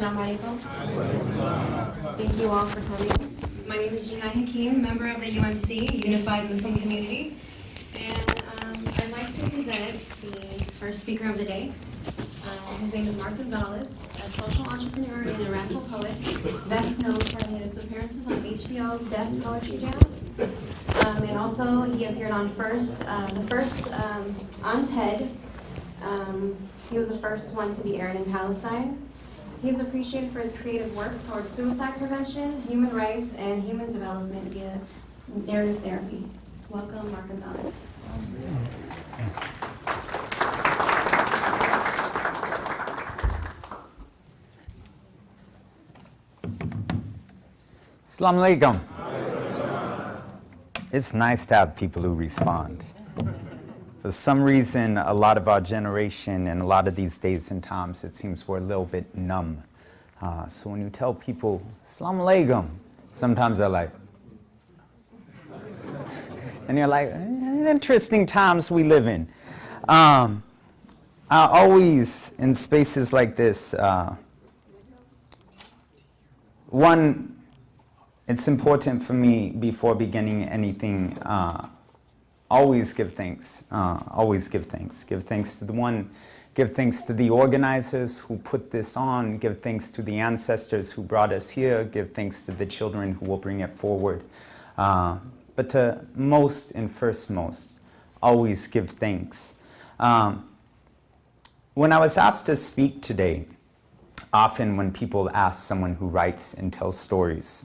Assalamu alaikum. Thank you all for coming. My name is Jinai Hakim, member of the UMC Unified Muslim Community. And I'd like to present the first speaker of the day. His name is Mark Gonzales, a social entrepreneur and a radical poet, best known for his appearances on HBO's Deaf Poetry Jam. And also he appeared on on TED. He was the first one to be aired in Palestine. He is appreciated for his creative work towards suicide prevention, human rights, and human development via narrative therapy. Welcome, Mark Gonzales. Assalamu alaikum. It's nice to have people who respond. For some reason, a lot of our generation and a lot of these days and times, it seems we're a little bit numb. So when you tell people, Assalamu alaikum, sometimes they're like, and you're like, interesting times we live in. I always, in spaces like this, it's important for me before beginning anything, always give thanks. Always give thanks. Give thanks to the one. Give thanks to the organizers who put this on. Give thanks to the ancestors who brought us here. Give thanks to the children who will bring it forward. But to most and first most, always give thanks. When I was asked to speak today, often when people ask someone who writes and tells stories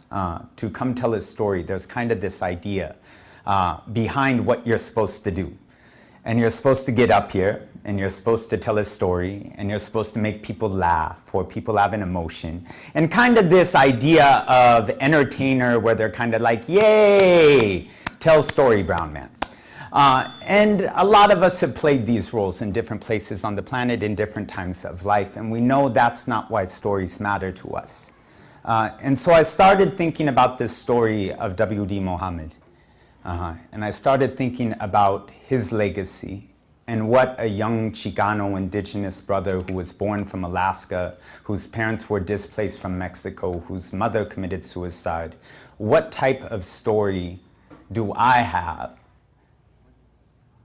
to come tell a story, there's kind of this idea behind what you're supposed to do. And you're supposed to get up here, and you're supposed to tell a story, and you're supposed to make people laugh, or people have an emotion. And kind of this idea of entertainer where they're kind of like, yay, tell story, brown man. And a lot of us have played these roles in different places on the planet in different times of life, and we know that's not why stories matter to us. And so I started thinking about this story of W. Deen Muhammed. And I started thinking about his legacy and what a young Chicano indigenous brother who was born from Alaska, whose parents were displaced from Mexico, whose mother committed suicide, what type of story do I have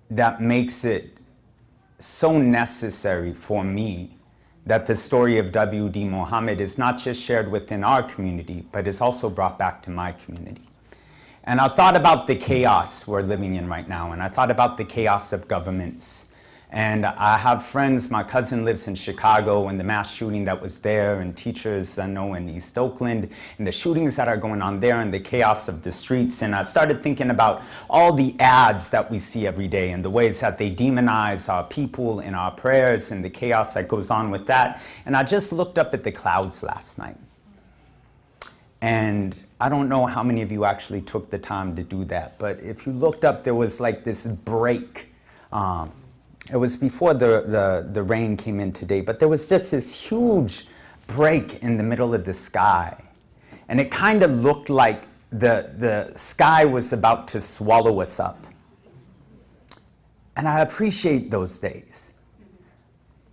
that makes it so necessary for me that the story of W. Deen Muhammed is not just shared within our community, but is also brought back to my community. And I thought about the chaos we're living in right now, and I thought about the chaos of governments. And I have friends, my cousin lives in Chicago, and the mass shooting that was there, and teachers I know in East Oakland, and the shootings that are going on there, and the chaos of the streets. And I started thinking about all the ads that we see every day, and the ways that they demonize our people in our prayers, and the chaos that goes on with that. And I just looked up at the clouds last night. And I don't know how many of you actually took the time to do that, but if you looked up, there was like this break. It was before the rain came in today, but there was just this huge break in the middle of the sky. And it kind of looked like the sky was about to swallow us up. And I appreciate those days.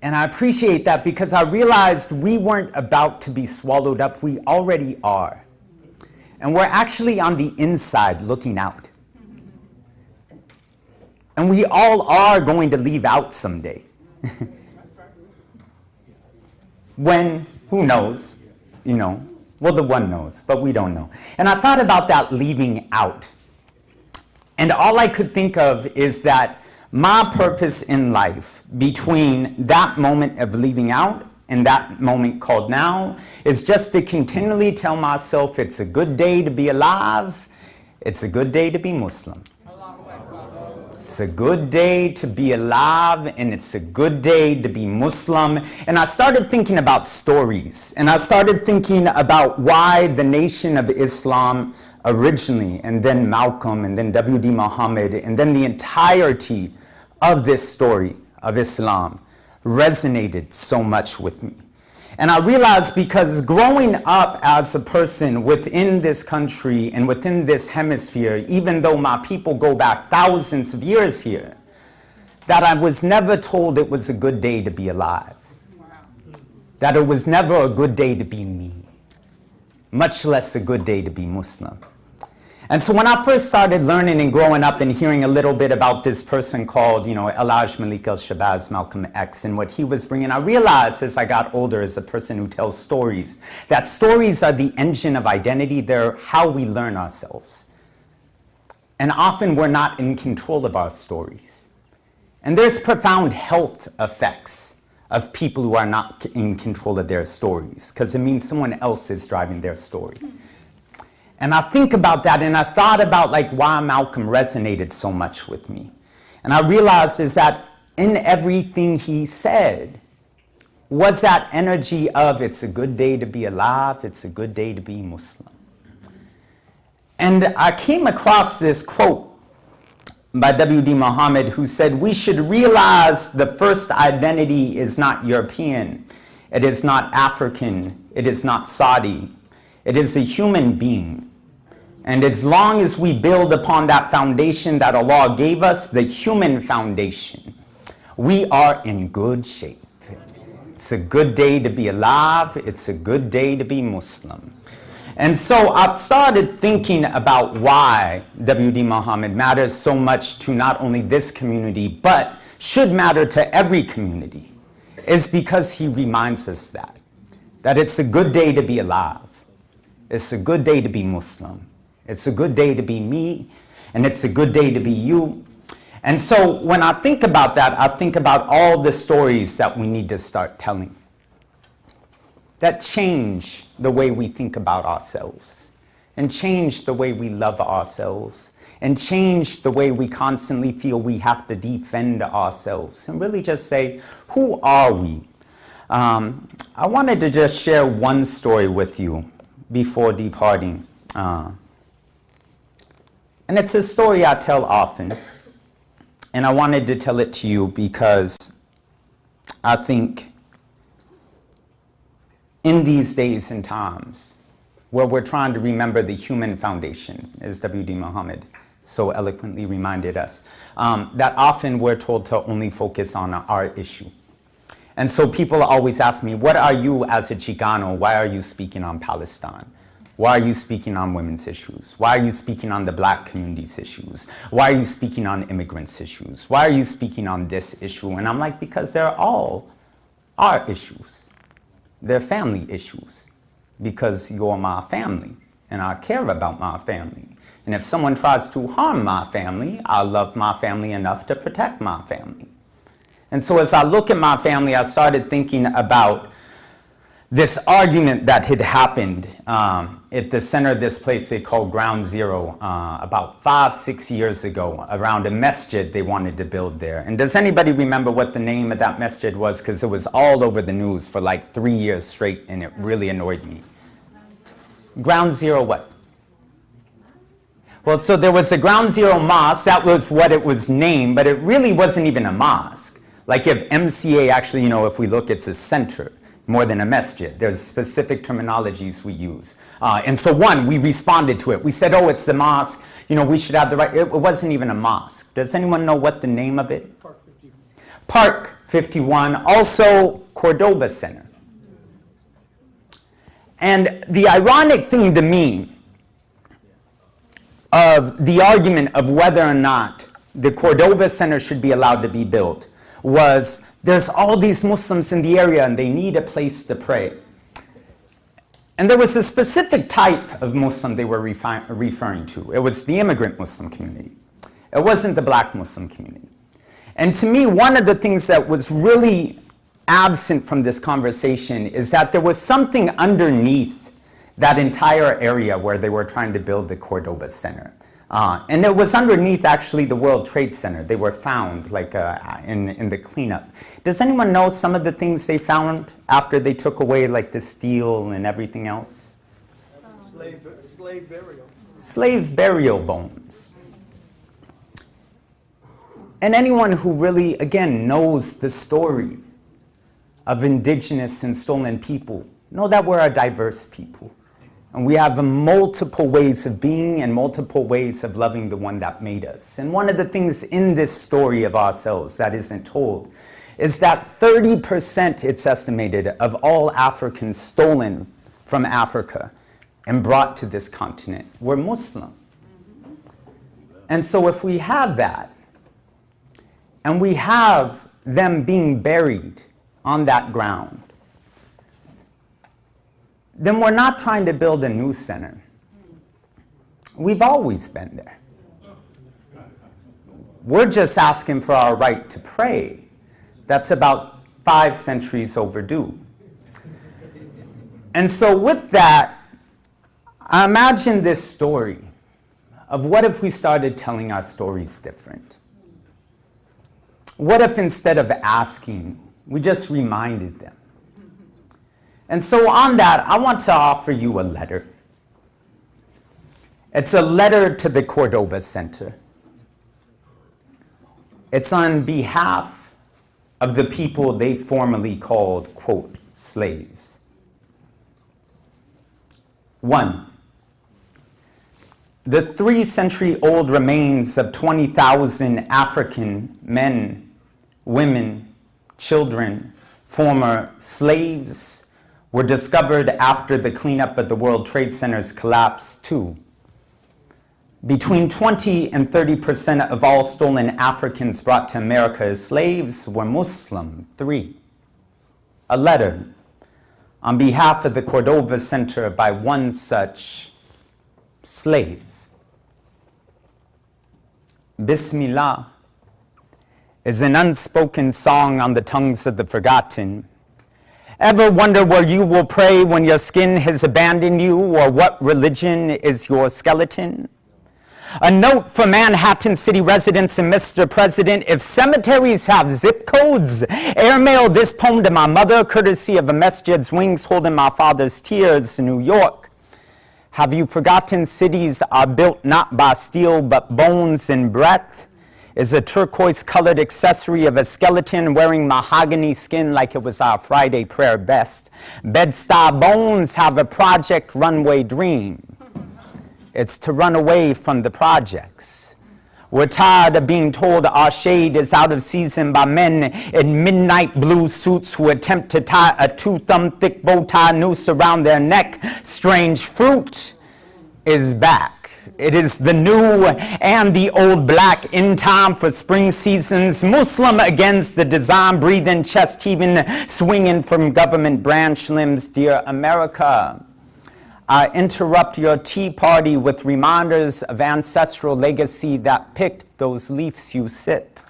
And I appreciate that because I realized we weren't about to be swallowed up, we already are. And we're actually on the inside looking out. And we all are going to leave out someday. When, who knows, you know, well, the one knows, but we don't know. And I thought about that leaving out. And all I could think of is that my purpose in life between that moment of leaving out and that moment called now is just to continually tell myself it's a good day to be alive, it's a good day to be Muslim. It's a good day to be alive, and it's a good day to be Muslim. And I started thinking about stories, and I started thinking about why the Nation of Islam originally, and then Malcolm, and then W. Deen Muhammed, and then the entirety of this story of Islam resonated so much with me. And I realized because growing up as a person within this country and within this hemisphere, even though my people go back thousands of years here, that I was never told it was a good day to be alive. that it was never a good day to be me, much less a good day to be Muslim. And so when I first started learning and growing up and hearing a little bit about this person called, Elhaj Malik al-Shabazz, Malcolm X, and what he was bringing, I realized as I got older as a person who tells stories, that stories are the engine of identity. They're how we learn ourselves. And often we're not in control of our stories. And there's profound health effects of people who are not in control of their stories, because it means someone else is driving their story. And I think about that, and I thought about why Malcolm resonated so much with me. And I realized is that in everything he said was that energy of it's a good day to be alive, it's a good day to be Muslim. And I came across this quote by Deen Muhammed, who said, "We should realize the first identity is not European, it is not African, it is not Saudi, it is a human being. And as long as we build upon that foundation that Allah gave us, the human foundation, we are in good shape. It's a good day to be alive. It's a good day to be Muslim." And so I started thinking about why Deen Muhammed matters so much to not only this community, but should matter to every community, is because he reminds us that it's a good day to be alive. It's a good day to be Muslim. It's a good day to be me, and it's a good day to be you. And so when I think about that, I think about all the stories that we need to start telling that change the way we think about ourselves, and change the way we love ourselves, and change the way we constantly feel we have to defend ourselves, and really just say, who are we? I wanted to just share one story with you before departing. And it's a story I tell often, and I wanted to tell it to you because I think in these days and times where we're trying to remember the human foundations, as Deen Muhammed so eloquently reminded us, that often we're told to only focus on our issue. And so people always ask me, what are you as a Chicano? Why are you speaking on Palestine? Why are you speaking on women's issues? Why are you speaking on the black community's issues? Why are you speaking on immigrants' issues? Why are you speaking on this issue? And I'm like, because they're all our issues. They're family issues. Because you're my family, and I care about my family. And if someone tries to harm my family, I love my family enough to protect my family. And so as I look at my family, I started thinking about this argument that had happened at the center of this place they called Ground Zero about 5-6 years ago around a masjid they wanted to build there. And does anybody remember what the name of that masjid was? Because it was all over the news for 3 years straight, and it really annoyed me. Ground Zero what? Well, so there was the Ground Zero Mosque. That was what it was named, but it really wasn't even a mosque. Like if MCA actually, if we look, it's a center more than a masjid. There's specific terminologies we use. And so we responded to it. We said, oh, it's the mosque. We should have the right. It wasn't even a mosque. Does anyone know what the name of it? Park 51. Park 51, also Cordoba Center. And the ironic thing to me of the argument of whether or not the Cordoba Center should be allowed to be built was there's all these Muslims in the area and they need a place to pray. And there was a specific type of Muslim they were referring to. It was the immigrant Muslim community. It wasn't the black Muslim community. And to me, one of the things that was really absent from this conversation is that there was something underneath that entire area where they were trying to build the Cordoba Center. And it was underneath, actually, the World Trade Center. They were found, in the cleanup. Does anyone know some of the things they found after they took away, the steel and everything else? Slave burial. Slave burial bones. And anyone who really, again, knows the story of indigenous and stolen people know that we're a diverse people. And we have multiple ways of being and multiple ways of loving the one that made us. And one of the things in this story of ourselves that isn't told is that 30%, it's estimated, of all Africans stolen from Africa and brought to this continent were Muslim. And so if we have that, and we have them being buried on that ground, then we're not trying to build a new center. We've always been there. We're just asking for our right to pray. That's about 5 centuries overdue. And so with that, I imagine this story of what if we started telling our stories different? What if instead of asking, we just reminded them? And so on that, I want to offer you a letter. It's a letter to the Cordoba Center. It's on behalf of the people they formerly called, quote, slaves. 1. The 3-century-old remains of 20,000 African men, women, children, former slaves, were discovered after the cleanup of the World Trade Center's collapse, too. Between 20 and 30% of all stolen Africans brought to America as slaves were Muslim. 3. A letter on behalf of the Cordova Center by one such slave. Bismillah is an unspoken song on the tongues of the forgotten. Ever wonder where you will pray when your skin has abandoned you, or what religion is your skeleton? A note for Manhattan city residents and Mr. President: if cemeteries have zip codes, airmail this poem to my mother, courtesy of a masjid's wings holding my father's tears, New York. Have you forgotten cities are built not by steel but bones and breath? Is a turquoise-colored accessory of a skeleton wearing mahogany skin like it was our Friday prayer best. Bed-Stuy bones have a project runway dream. It's to run away from the projects. We're tired of being told our shade is out of season by men in midnight blue suits who attempt to tie a 2-thumb-thick bow tie noose around their neck. Strange fruit is back. It is the new and the old black, in time for spring seasons. Muslim against the design, breathing, chest heaving, swinging from government branch limbs. Dear America, I interrupt your tea party with reminders of ancestral legacy that picked those leaves you sip.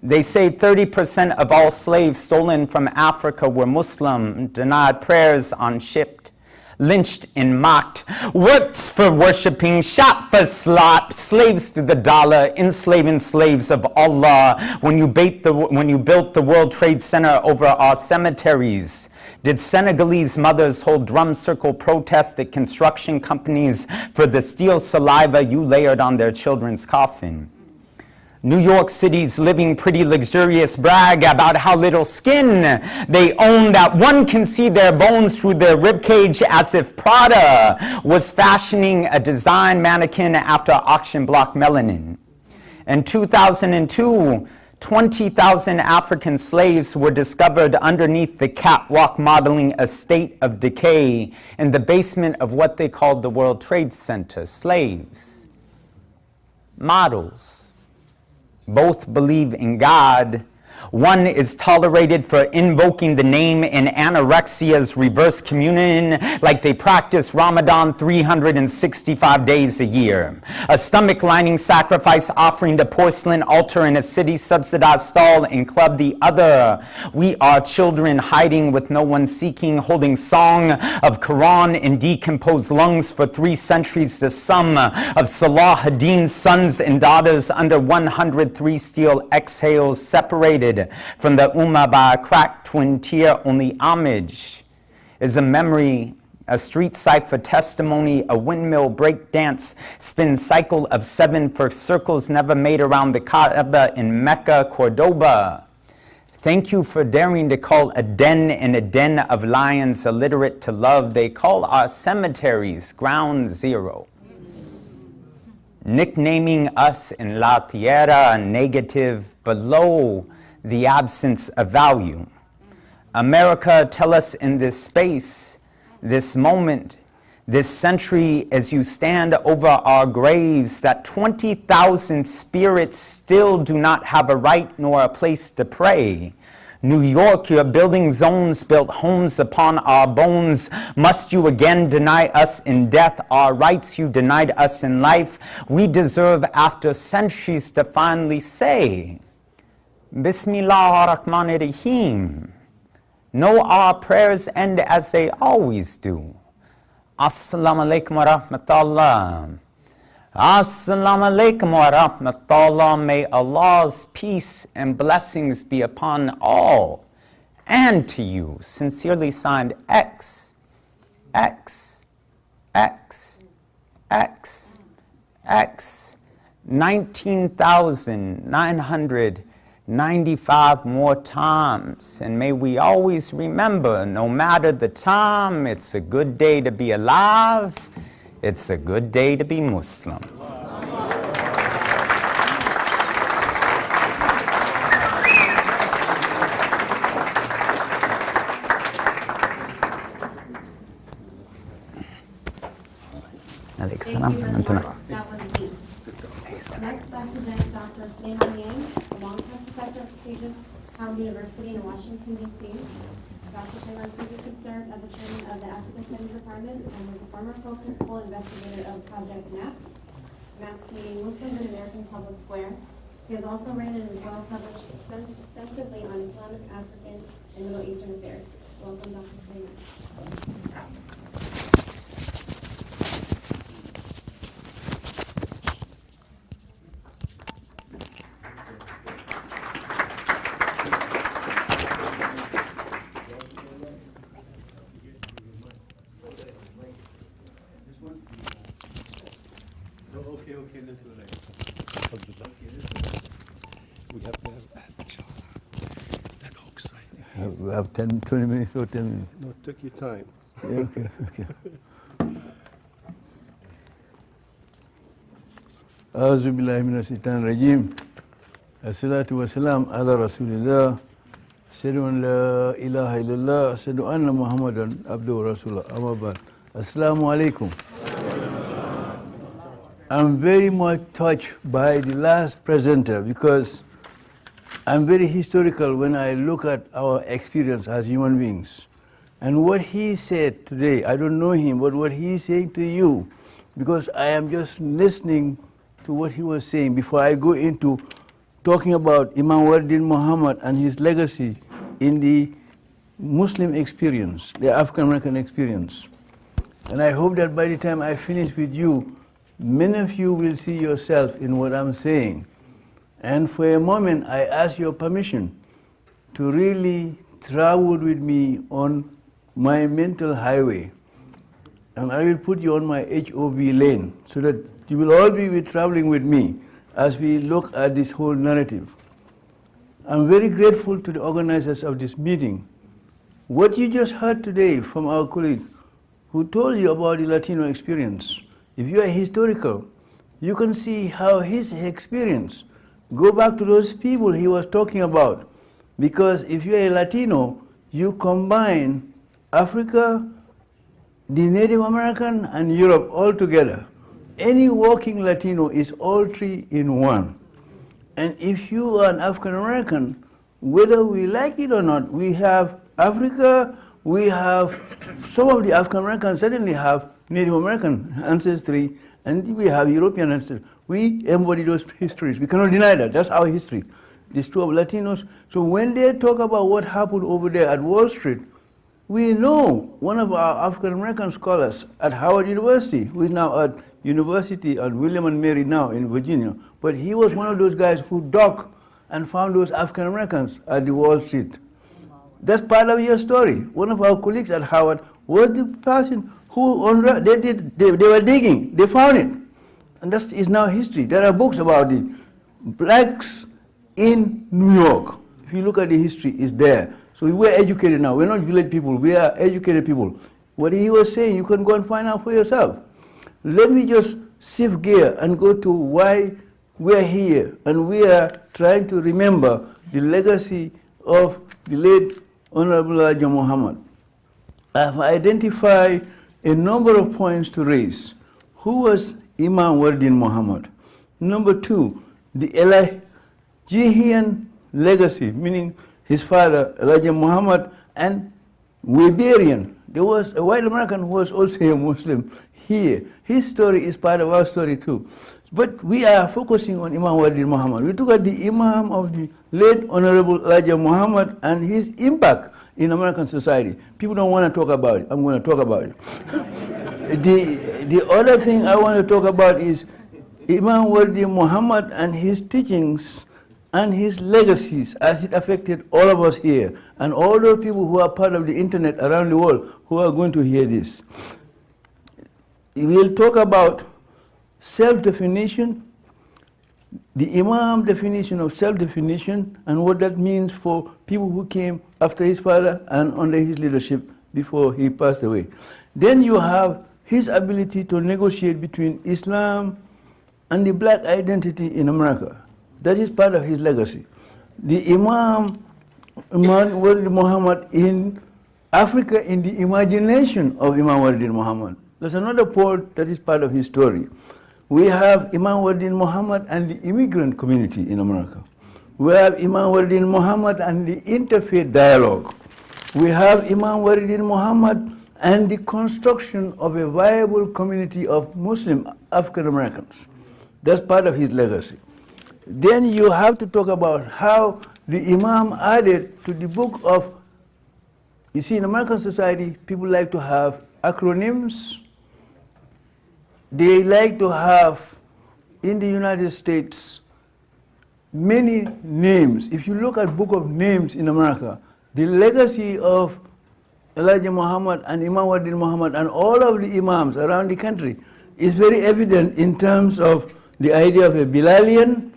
They say 30% of all slaves stolen from Africa were Muslim, denied prayers unshipped, lynched and mocked, works for worshiping, shot for slot, slaves to the dollar, enslaving slaves of Allah. When you built the World Trade Center over our cemeteries, did Senegalese mothers hold drum circle protests at construction companies for the steel saliva you layered on their children's coffin? New York City's living pretty luxurious brag about how little skin they own, that one can see their bones through their ribcage, as if Prada was fashioning a design mannequin after auction block melanin. In 2002, 20,000 African slaves were discovered underneath the catwalk modeling a state of decay in the basement of what they called the World Trade Center. Slaves, models, both believe in God. One is tolerated for invoking the name in anorexia's reverse communion, like they practice Ramadan 365 days a year. A stomach lining sacrifice offering to porcelain altar in a city-subsidized stall and club. The other, we are children hiding with no one seeking, holding song of Quran in decomposed lungs for 3 centuries, the sum of Salah ad-Din's sons and daughters under 103 steel exhales, separated from the Ummah by a cracked twin tear. Only homage is a memory, a street cipher testimony, a windmill break dance spin cycle of 7 for circles never made around the Kaaba in Mecca, Cordoba. Thank you for daring to call a den and a den of lions illiterate to love. They call our cemeteries ground zero. Nicknaming us in La Tierra negative below the absence of value. America, tell us in this space, this moment, this century, as you stand over our graves, that 20,000 spirits still do not have a right nor a place to pray. New York, your building zones built homes upon our bones. Must you again deny us in death our rights you denied us in life? We deserve after centuries to finally say, Bismillah ar-Rahman ar-Rahim. Know our prayers end as they always do. Assalamu alaikum wa rahmatullah. Assalamu alaikum wa rahmatullah. May Allah's peace and blessings be upon all and to you. Sincerely signed X, X, X, X, X, 19,995 more times. And may we always remember, no matter the time, it's a good day to be alive. It's a good day to be Muslim. Thank you, Mentor. That was deep. Next, I present Dr. Sulayman Nyang, a long-term professor of prestigious Howard University in Washington, D.C. Dr. Sulayman previously served as the chairman of the African Studies Department and was a former co-principal investigator of Project MAPS meaning Muslims in American Public Square. He has also written and is well published extensively on Islamic, African, and Middle Eastern affairs. Welcome, Dr. Sulayman. Okay, this is right. We have to have, inshallah, that hooks right. We have 10, 20 minutes or 10 minutes. No, take your time. Yeah, okay, okay. أعوذ بالله من الشيطان الرجيم الصلاة والسلام على رسول الله أشهد أن لا إله إلا الله أشهد أن محمدا عبده ورسوله أما بعد السلام عليكم. I'm very much touched by the last presenter because I'm very historical when I look at our experience as human beings. And what he said today, I don't know him, but what he's saying to you, because I am just listening to what he was saying before I go into talking about Imam Deen Muhammad and his legacy in the Muslim experience, the African American experience. And I hope that by the time I finish with you, many of you will see yourself in what I'm saying. And for a moment, I ask your permission to really travel with me on my mental highway. And I will put you on my HOV lane so that you will all be traveling with me as we look at this whole narrative. I'm very grateful to the organizers of this meeting. What you just heard today from our colleague who told you about the Latino experience, if you are historical, you can see how his experience go back to those people he was talking about. Because if you are a Latino, you combine Africa, the Native American, and Europe all together. Any working Latino is all three in one. And if you are an African American, whether we like it or not, we have Africa, we have some of the African Americans certainly have Native American ancestry, and we have European ancestry. We embody those histories. We cannot deny that. That's our history. It's true of Latinos. So when they talk about what happened over there at Wall Street, we know one of our African American scholars at Howard University, who is now at University at William and Mary now in Virginia, but he was one of those guys who dug and found those African Americans at the Wall Street. That's part of your story. One of our colleagues at Howard was the person who they were digging, they found it. And that is now history. There are books about the blacks in New York. If you look at the history, it's there. So we're educated now. We're not village people, we are educated people. What he was saying, you can go and find out for yourself. Let me just shift gear and go to why we're here and we are trying to remember the legacy of the late Honorable Elijah Muhammad. I have identified a number of points to raise. Who was Imam Deen Muhammad? Number two, the Elijah legacy, meaning his father, Elijah Muhammad, and Weberian. There was a white American who was also a Muslim here. His story is part of our story too. But we are focusing on Imam Deen Muhammad. We took at the Imam of the late Honorable Elijah Muhammad and his impact in American society. People don't want to talk about it. I'm going to talk about it. The other thing I want to talk about is Imam Deen Muhammad and his teachings and his legacies as it affected all of us here and all those people who are part of the internet around the world who are going to hear this. We'll talk about self-definition, the Imam definition of self-definition, and what that means for people who came after his father and under his leadership before he passed away. Then you have his ability to negotiate between Islam and the black identity in America. That is part of his legacy. The Imam Muhammad in Africa in the imagination of Imam Deen Muhammad. There's another part that is part of his story. We have Imam Deen Muhammad and the immigrant community in America. We have Imam Deen Muhammad and the interfaith dialogue. We have Imam Deen Muhammad and the construction of a viable community of Muslim African Americans. That's part of his legacy. Then you have to talk about how the Imam added to the book of, you see, in American society, people like to have acronyms. They like to have, in the United States, many names. If you look at book of names in America, the legacy of Elijah Muhammad and Imam Deen Muhammad and all of the Imams around the country is very evident in terms of the idea of a Bilalian,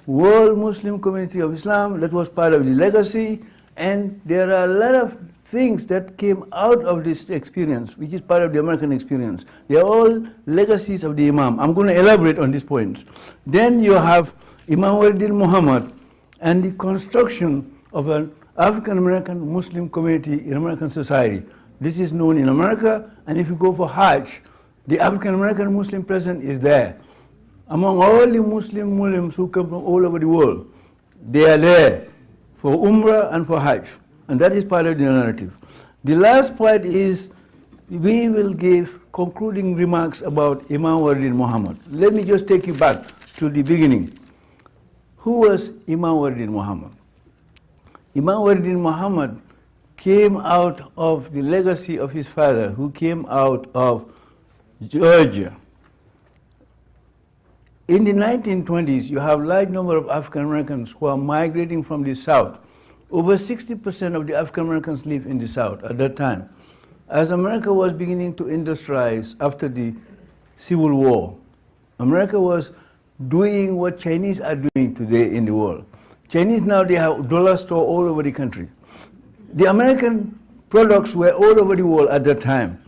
World Muslim Community of Islam, that was part of the legacy, and there are a lot of things that came out of this experience, which is part of the American experience. They are all legacies of the Imam. I'm going to elaborate on these points. Then you have Imam Deen Muhammad and the construction of an African-American Muslim community in American society. This is known in America, and if you go for Hajj, the African-American Muslim presence is there. Among all the Muslims who come from all over the world, they are there for Umrah and for Hajj. And that is part of the narrative. The last part is we will give concluding remarks about Imam Deen Muhammad. Let me just take you back to the beginning. Who was Imam Deen Muhammad? Imam Deen Muhammad came out of the legacy of his father, who came out of Georgia. In the 1920s, you have a large number of African Americans who are migrating from the South. Over 60% of the African Americans live in the South at that time. As America was beginning to industrialize after the Civil War, America was doing what Chinese are doing today in the world. Chinese now, they have dollar store all over the country. The American products were all over the world at that time.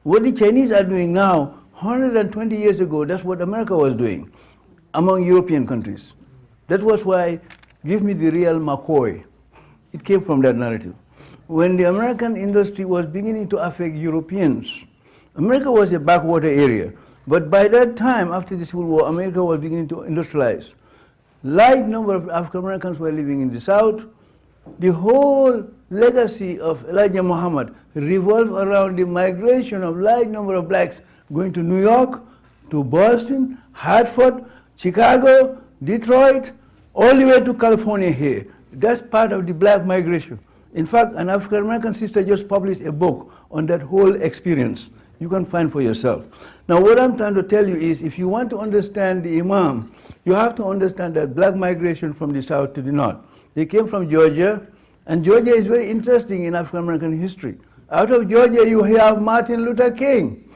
What the Chinese are doing now, 120 years ago, that's what America was doing among European countries. That was why, give me the real McCoy. It came from that narrative. When the American industry was beginning to affect Europeans, America was a backwater area. But by that time, after the Civil War, America was beginning to industrialize. Large number of African Americans were living in the South. The whole legacy of Elijah Muhammad revolved around the migration of large number of blacks going to New York, to Boston, Hartford, Chicago, Detroit, all the way to California here. That's part of the black migration. In fact, an African American sister just published a book on that whole experience. You can find for yourself. Now, what I'm trying to tell you is, if you want to understand the Imam, you have to understand that black migration from the South to the North. They came from Georgia, and Georgia is very interesting in African American history. Out of Georgia, you have Martin Luther King,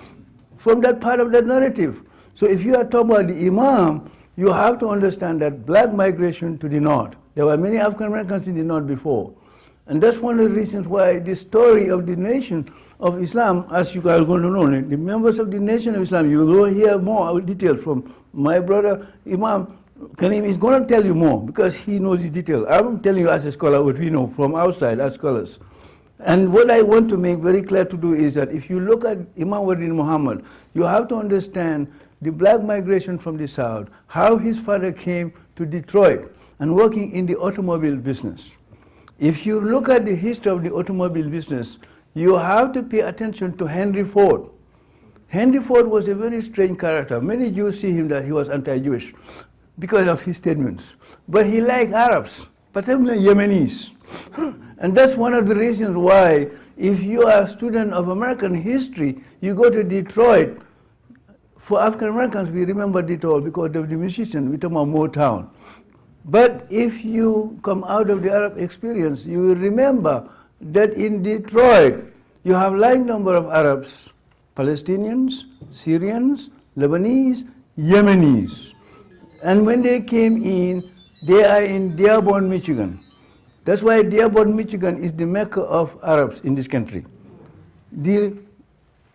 from that part of that narrative. So if you are talking about the Imam, you have to understand that black migration to the North. There were many African Americans in the North before. And that's one of the reasons why the story of the nation of Islam, as you are going to know, the members of the nation of Islam, you will hear more details from my brother Imam Karim is going to tell you more because he knows the detail. I'm telling you as a scholar what we know from outside as scholars. And what I want to make very clear to do is that if you look at Imam Deen Muhammad, you have to understand the black migration from the South, how his father came to Detroit and working in the automobile business. If you look at the history of the automobile business, you have to pay attention to Henry Ford. Henry Ford was a very strange character. Many Jews see him that he was anti-Jewish because of his statements. But he liked Arabs, particularly Yemenis. And that's one of the reasons why, if you are a student of American history, you go to Detroit. For African Americans, we remember Detroit because of the musician, we talk about Motown. But if you come out of the Arab experience, you will remember that in Detroit, you have a large number of Arabs, Palestinians, Syrians, Lebanese, Yemenis. And when they came in, they are in Dearborn, Michigan. That's why Dearborn, Michigan is the mecca of Arabs in this country. The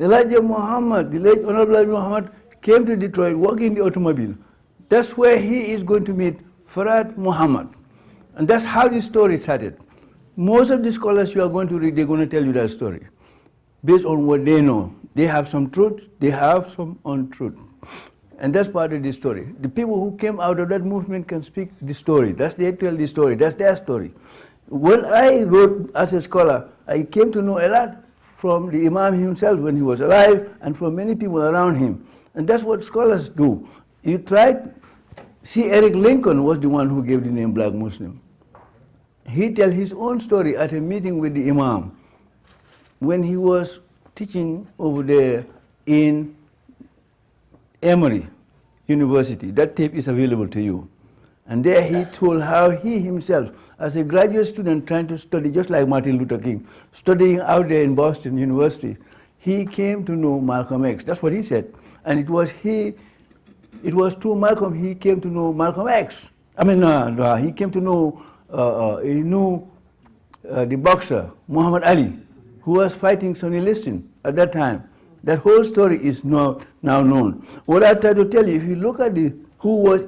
Elijah Muhammad, the late Honorable Elijah Muhammad, came to Detroit working in the automobile. That's where he is going to meet Farad Muhammad. And that's how the story started. Most of the scholars you are going to read, they're going to tell you that story based on what they know. They have some truth, they have some untruth. And that's part of the story. The people who came out of that movement can speak the story. They tell the story. That's their story. When I wrote as a scholar, I came to know a lot from the Imam himself when he was alive and from many people around him. And that's what scholars do. You try, see, Eric Lincoln was the one who gave the name Black Muslim. He tells his own story at a meeting with the Imam when he was teaching over there in Emory University. That tape is available to you. And there he told how he himself, as a graduate student trying to study, just like Martin Luther King, studying out there in Boston University, he came to know Malcolm X. That's what he said. And it was through Malcolm he came to know Malcolm X. I mean, he came to know, he knew the boxer, Muhammad Ali, who was fighting Sonny Liston at that time. That whole story is now known. What I try to tell you, if you look at who was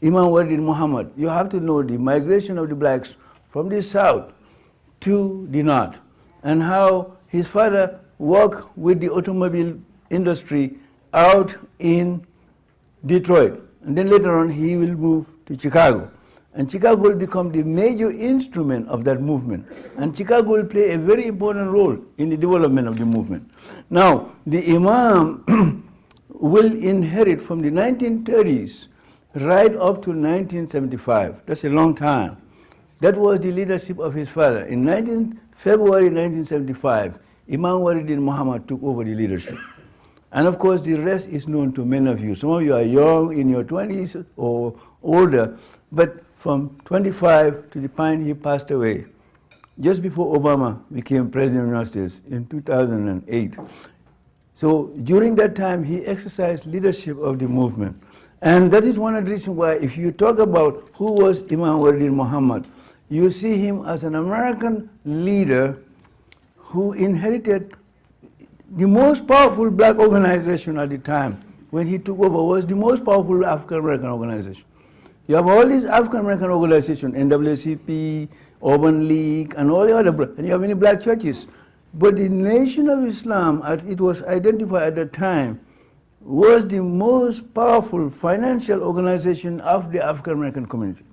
Imam Deen Muhammad, you have to know the migration of the blacks from the south to the north, and how his father worked with the automobile industry out in Detroit. And then later on, he will move to Chicago. And Chicago will become the major instrument of that movement. And Chicago will play a very important role in the development of the movement. Now, the Imam will inherit from the 1930s right up to 1975. That's a long time. That was the leadership of his father. In February 1975, Imam Deen Muhammad took over the leadership. And of course, the rest is known to many of you. Some of you are young, in your 20s or older, but from 25 to the time he passed away, just before Obama became President of the United States in 2008. So during that time, he exercised leadership of the movement. And that is one of the reasons why, if you talk about who was Imam Deen Muhammad, you see him as an American leader who inherited the most powerful black organization at the time. When he took over, was the most powerful African-American organization. You have all these African-American organizations, NAACP, Urban League, and all the other, and you have many black churches. But the Nation of Islam, as it was identified at the time, was the most powerful financial organization of the African-American community.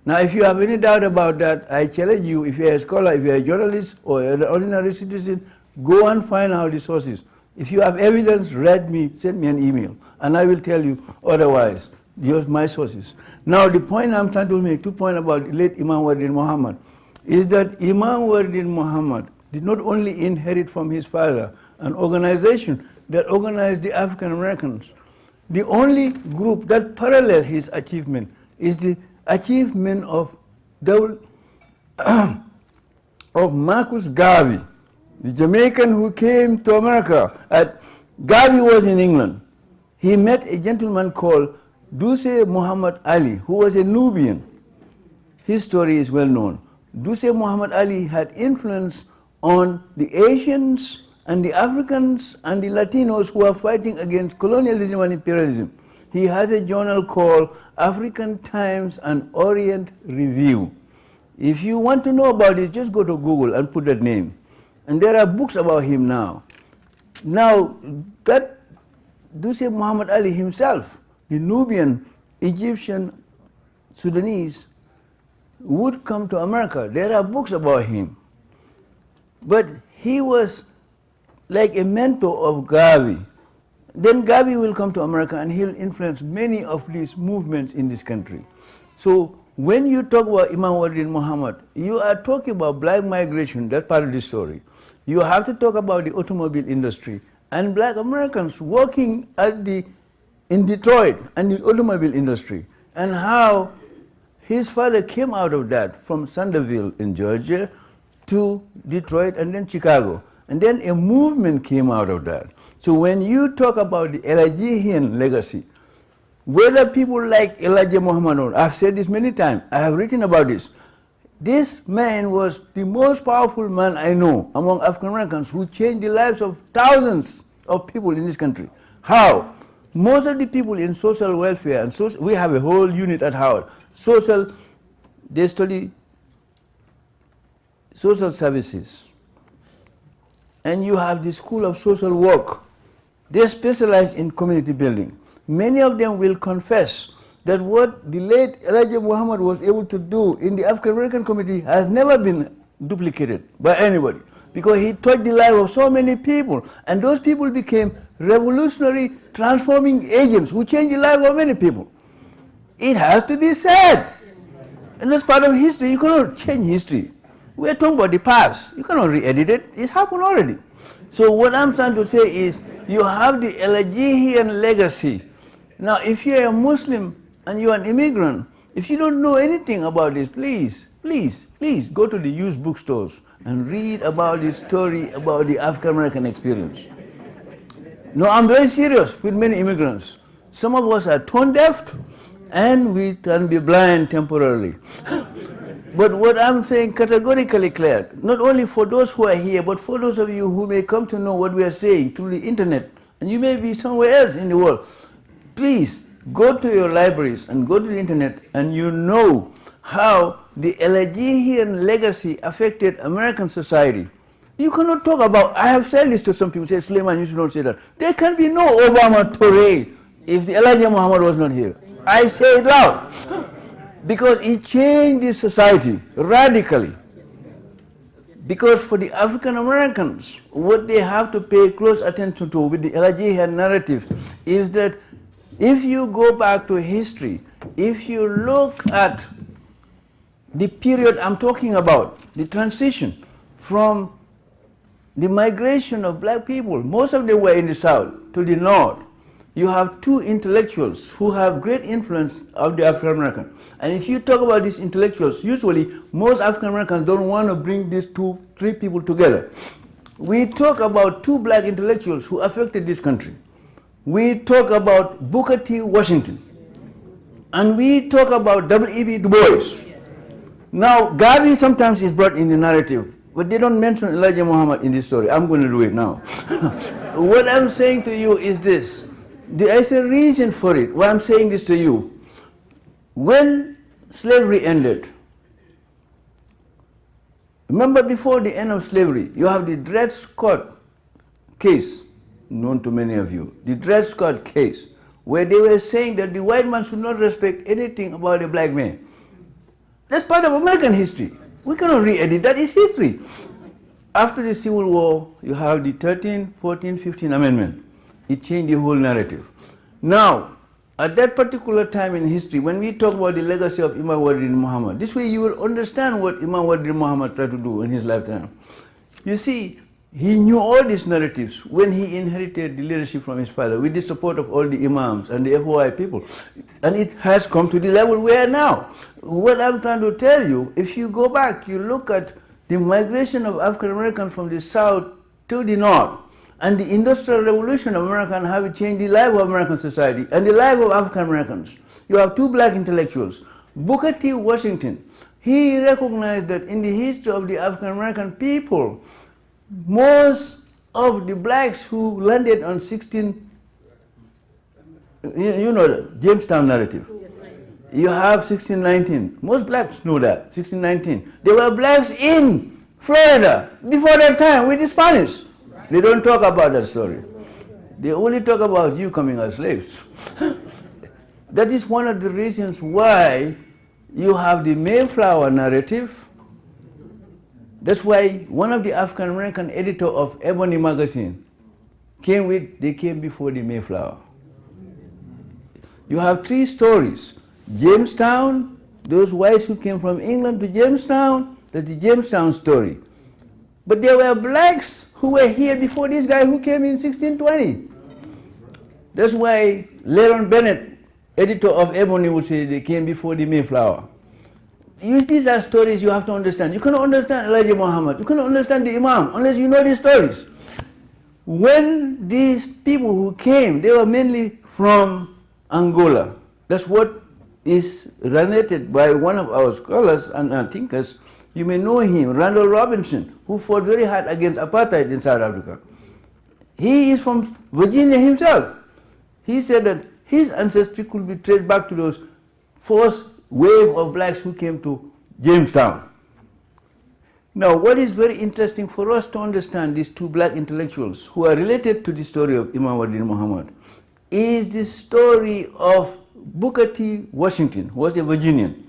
Now, if you have any doubt about that, I challenge you, if you're a scholar, if you're a journalist, or an ordinary citizen, go and find out the sources. If you have evidence, write me, send me an email, and I will tell you otherwise. Use my sources. Now, the point I'm trying to make, 2 points about late Imam Deen Muhammad, is that Imam Deen Muhammad did not only inherit from his father an organization that organized the African Americans. The only group that parallels his achievement is the achievement of Marcus Garvey, the Jamaican who came to America. Garvey was in England. He met a gentleman called Duse Muhammad Ali, who was a Nubian. His story is well known. Duse Muhammad Ali had influence on the Asians and the Africans and the Latinos who are fighting against colonialism and imperialism. He has a journal called African Times and Orient Review. If you want to know about it, just go to Google and put that name. And there are books about him now. Now, that Duse Muhammad Ali himself, the Nubian, Egyptian, Sudanese, would come to America. There are books about him. But he was like a mentor of Gavi. Then Gavi will come to America and he'll influence many of these movements in this country. So when you talk about Imam Deen Muhammad, you are talking about black migration, that's part of the story. You have to talk about the automobile industry and black Americans working in Detroit and the automobile industry, and how his father came out of that from Sanderville in Georgia to Detroit and then Chicago. And then a movement came out of that. So when you talk about the Elijah legacy, whether people like Elijah Muhammad or I've said this many times, I have written about this. This man was the most powerful man I know among African Americans who changed the lives of thousands of people in this country. How? Most of the people in social welfare, and we have a whole unit at Howard, they study social services. And you have the School of Social Work. They specialize in community building. Many of them will confess that what the late Elijah Muhammad was able to do in the African American community has never been duplicated by anybody, because he touched the life of so many people, and those people became revolutionary, transforming agents who changed the life of many people. It has to be said. And that's part of history. You cannot change history. We're talking about the past. You cannot re-edit it. It's happened already. So what I'm trying to say is, you have the Elijah legacy. Now, if you're a Muslim and you're an immigrant, if you don't know anything about this, please, please, please go to the used bookstores and read about this story about the African American experience. No, I'm very serious with many immigrants. Some of us are tone deaf and we can be blind temporarily. But what I'm saying categorically clear, not only for those who are here, but for those of you who may come to know what we are saying through the internet, and you may be somewhere else in the world, please go to your libraries and go to the internet, and you know how the Elijah legacy affected American society. You cannot talk about, I have said this to some people, say, Sulayman, you should not say that. There can be no Obama Toure if the Elijah Muhammad was not here. I say it loud. Because he changed the society radically. Because for the African Americans, what they have to pay close attention to with the Elijah narrative is that if you go back to history, if you look at the period I'm talking about, the transition from the migration of black people, most of them were in the South, to the North. You have two intellectuals who have great influence of the African American. And if you talk about these intellectuals, usually most African Americans don't want to bring these three people together. We talk about two black intellectuals who affected this country. We talk about Booker T. Washington. And we talk about W.E.B. Du Bois. Now, Gavi sometimes is brought in the narrative, but they don't mention Elijah Muhammad in this story. I'm going to do it now. What I'm saying to you is this. There is a reason for it. Why I'm saying this to you. When slavery ended, remember before the end of slavery, you have the Dred Scott case, known to many of you, the Dred Scott case, where they were saying that the white man should not respect anything about the black man. That's part of American history. We cannot re-edit, that is history. After the Civil War, you have the 13th, 14th, 15th Amendment. It changed the whole narrative. Now, at that particular time in history, when we talk about the legacy of Imam Deen Muhammad, this way you will understand what Imam Deen Muhammad tried to do in his lifetime. You see, he knew all these narratives when he inherited the leadership from his father with the support of all the imams and the FOI people. And it has come to the level we are now. What I'm trying to tell you, if you go back, you look at the migration of African Americans from the South to the North, and the Industrial Revolution of America and how it changed the life of American society and the life of African Americans. You have two black intellectuals. Booker T. Washington, he recognized that in the history of the African American people, most of the blacks who landed on You know the Jamestown narrative. You have 1619. Most blacks know that, 1619. There were blacks in Florida before that time with the Spanish. They don't talk about that story. They only talk about you coming as slaves. That is one of the reasons why you have the Mayflower narrative. That's why one of the African American editor of Ebony magazine they came before the Mayflower. You have three stories. Jamestown, those whites who came from England to Jamestown, that's the Jamestown story. But there were blacks who were here before this guy who came in 1620. That's why Leron Bennett, editor of Ebony, would say they came before the Mayflower. These are stories you have to understand. You cannot understand Elijah Muhammad, you cannot understand the Imam unless you know these stories. When these people who came, they were mainly from Angola. That's what is related by one of our scholars and thinkers. You may know him, Randall Robinson, who fought very hard against apartheid in South Africa. He is from Virginia himself. He said that his ancestry could be traced back to those first wave of blacks who came to Jamestown. Now, what is very interesting for us to understand these two black intellectuals who are related to the story of Imam Deen Muhammad is the story of Booker T. Washington, who was a Virginian.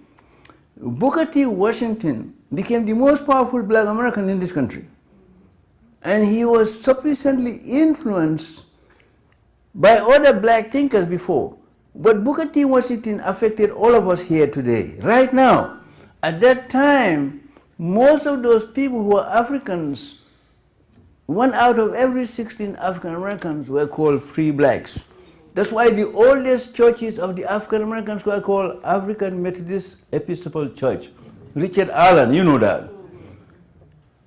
Booker T. Washington became the most powerful black American in this country. And he was sufficiently influenced by other black thinkers before. But Booker T. Washington affected all of us here today, right now. At that time, most of those people who were Africans, 1 out of every 16 African Americans were called free blacks. That's why the oldest churches of the African Americans were called African Methodist Episcopal Church. Richard Allen, you know that.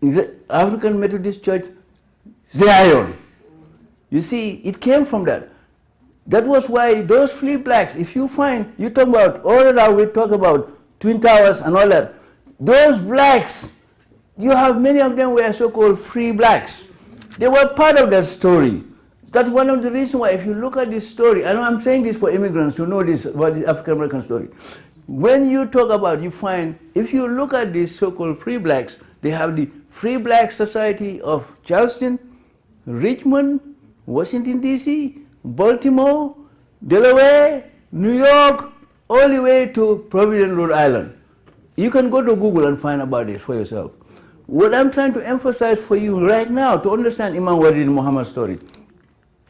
The African Methodist Church, Zion. You see, it came from that. That was why those free blacks, if you find, you talk about, all that we talk about, Twin Towers and all that, those blacks, you have many of them were so-called free blacks. They were part of that story. That's one of the reasons why, if you look at this story, and I'm saying this for immigrants to know this about the African American story. When you talk about, you find, if you look at these so-called free blacks, they have the Free Black Society of Charleston, Richmond, Washington, D.C., Baltimore, Delaware, New York, all the way to Providence, Rhode Island. You can go to Google and find about it for yourself. What I'm trying to emphasize for you right now to understand Imam Deen Muhammad's story,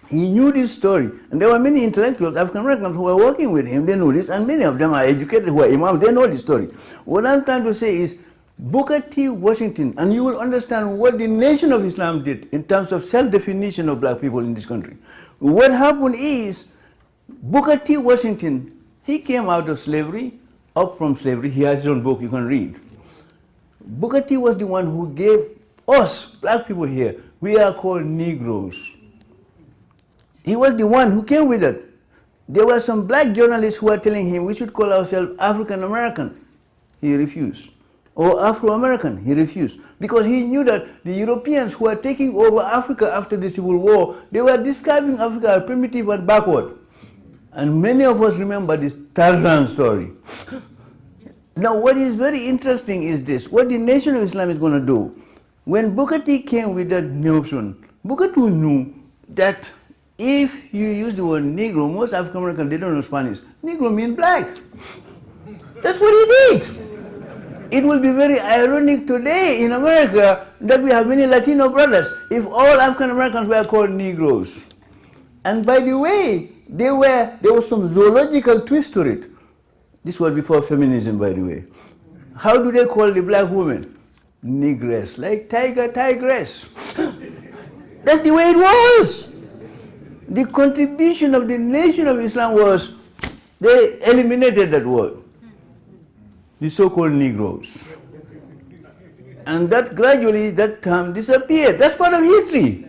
he knew this story, and there were many intellectuals, African Americans, who were working with him. They knew this, and many of them are educated who are imams. They know this story. What I'm trying to say is Booker T. Washington, and you will understand what the Nation of Islam did in terms of self-definition of black people in this country. What happened is Booker T. Washington, he came out of slavery, up from slavery. He has his own book you can read. Booker T. was the one who gave us, black people here, we are called Negroes. He was the one who came with it. There were some black journalists who were telling him we should call ourselves African American. He refused. Or Afro-American, he refused. Because he knew that the Europeans who were taking over Africa after the Civil War, they were describing Africa as primitive and backward. And many of us remember this Tarzan story. Now what is very interesting is this, what the Nation of Islam is going to do. When Booker T came with that notion, Booker T knew that if you use the word Negro, most African Americans, they don't know Spanish. Negro means black. That's what he did. It will be very ironic today in America that we have many Latino brothers if all African Americans were called Negroes. And by the way, there was some zoological twist to it. This was before feminism, by the way. How do they call the black woman? Negress, like tiger, tigress. That's the way it was. The contribution of the Nation of Islam was, they eliminated that word, the so-called Negroes. And that gradually, that term disappeared. That's part of history.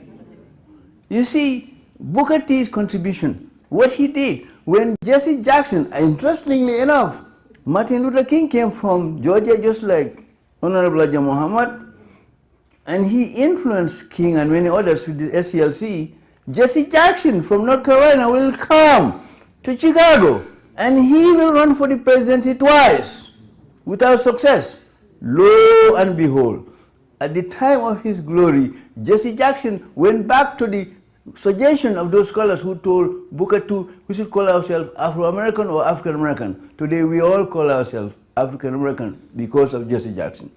You see, Booker T's contribution, what he did, when Jesse Jackson, interestingly enough, Martin Luther King came from Georgia just like Honorable Elijah Muhammad, and he influenced King and many others with the SCLC. Jesse Jackson from North Carolina will come to Chicago, and he will run for the presidency twice without success. Lo and behold, at the time of his glory, Jesse Jackson went back to the suggestion of those scholars who told Booker II we should call ourselves Afro-American or African-American. Today we all call ourselves African-American because of Jesse Jackson.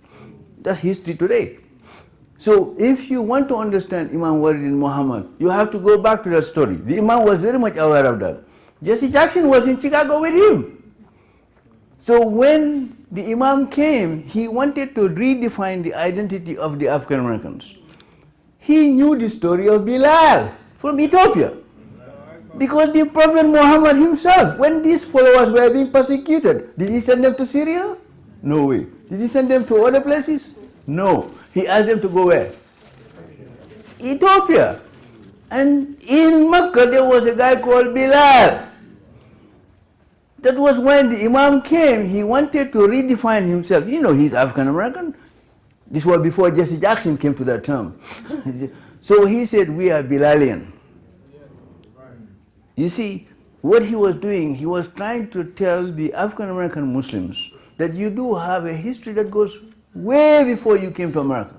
That's history today. So if you want to understand Imam Deen Muhammad, you have to go back to that story. The Imam was very much aware of that. Jesse Jackson was in Chicago with him. So when the Imam came, he wanted to redefine the identity of the African Americans. He knew the story of Bilal from Ethiopia. Because the Prophet Muhammad himself, when these followers were being persecuted, did he send them to Syria? No way. Did he send them to other places? No. He asked them to go where? Ethiopia. And in Mecca there was a guy called Bilal. That was when the Imam came, he wanted to redefine himself. You know, he's African American. This was before Jesse Jackson came to that term. So he said, we are Bilalian. You see, what he was doing, he was trying to tell the African American Muslims that you do have a history that goes way before you came to America.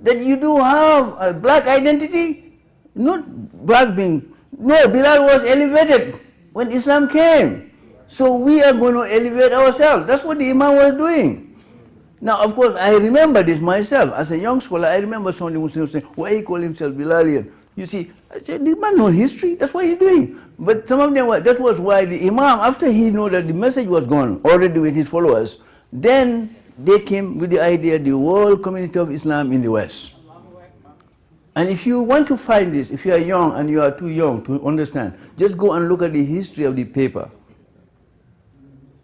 That you do have a black identity, not black being, no, Bilal was elevated when Islam came. So we are going to elevate ourselves. That's what the Imam was doing. Now, of course, I remember this myself. As a young scholar, I remember some of the Muslims saying, why he call himself Bilalian? You see, I said, the man knows history, that's what he's doing. But some of them, that was why the Imam, after he knew that the message was gone already with his followers, then they came with the idea, the world community of Islam in the West. And if you want to find this, if you are young and you are too young to understand, just go and look at the history of the paper.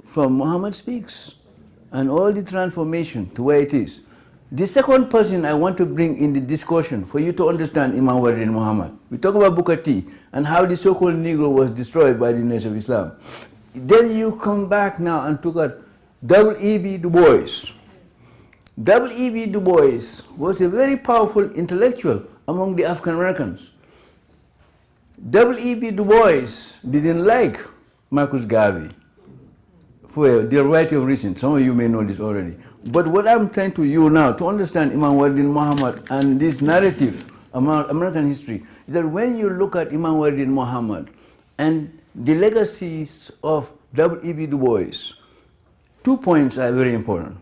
From Muhammad Speaks, and all the transformation to where it is. The second person I want to bring in the discussion for you to understand Imam Deen Muhammad. We talk about Booker T and how the so-called Negro was destroyed by the Nation of Islam. Then you come back now and look at W.E.B. Du Bois. W.E.B. Du Bois was a very powerful intellectual among the African Americans. W.E.B. Du Bois didn't like Marcus Garvey for a variety of reasons. Some of you may know this already. But what I'm trying to you now to understand Imam Deen Muhammad and this narrative about American history is that when you look at Imam Deen Muhammad and the legacies of W.E.B. Du Bois, 2 points are very important.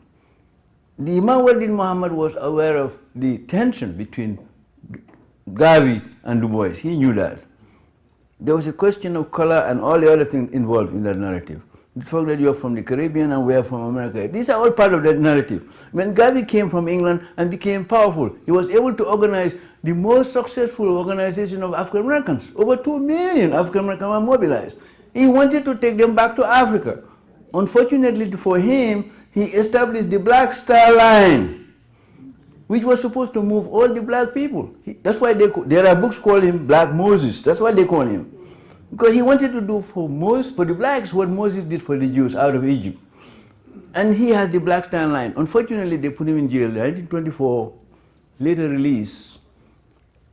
The Imam Deen Muhammad was aware of the tension between Garvey and Du Bois. He knew that. There was a question of color and all the other things involved in that narrative. The fact that you are from the Caribbean and we are from America. These are all part of that narrative. When Garvey came from England and became powerful, he was able to organize the most successful organization of African Americans. Over 2 million African Americans were mobilized. He wanted to take them back to Africa. Unfortunately for him, he established the Black Star Line, which was supposed to move all the black people. That's why there are books called him Black Moses. That's why they call him. Because he wanted to do for the blacks what Moses did for the Jews out of Egypt. And he has the Black Star Line. Unfortunately, they put him in jail in 1924, later released.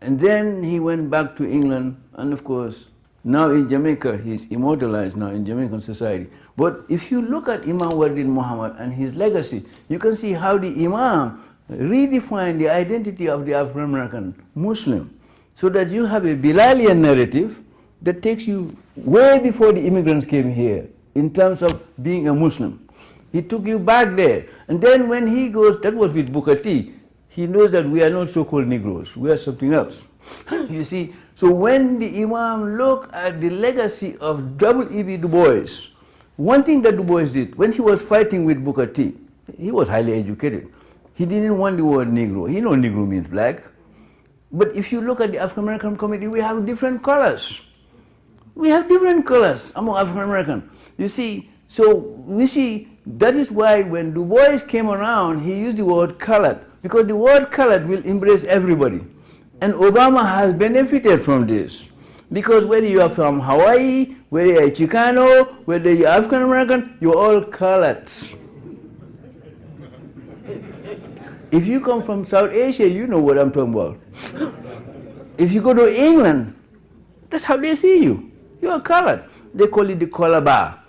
And then he went back to England, and of course, now in Jamaica, he's immortalized now in Jamaican society. But if you look at Imam Deen Muhammad and his legacy, you can see how the Imam redefined the identity of the African American Muslim, so that you have a Bilalian narrative that takes you way before the immigrants came here in terms of being a Muslim. He took you back there. And then when he goes, that was with Booker T, he knows that we are not so-called Negroes, we are something else. You see, so when the Imam looked at the legacy of W.E.B. Du Bois, one thing that Du Bois did, when he was fighting with Booker T, he was highly educated. He didn't want the word Negro. He knows Negro means black. But if you look at the African American community, we have different colors. We have different colors among African Americans. You see, so we see that is why when Du Bois came around, he used the word colored, because the word colored will embrace everybody. And Obama has benefited from this. Because whether you are from Hawaii, whether you are Chicano, whether you are African American, you're all colored. If you come from South Asia, you know what I'm talking about. If you go to England, that's how they see you. You are colored. They call it the color bar.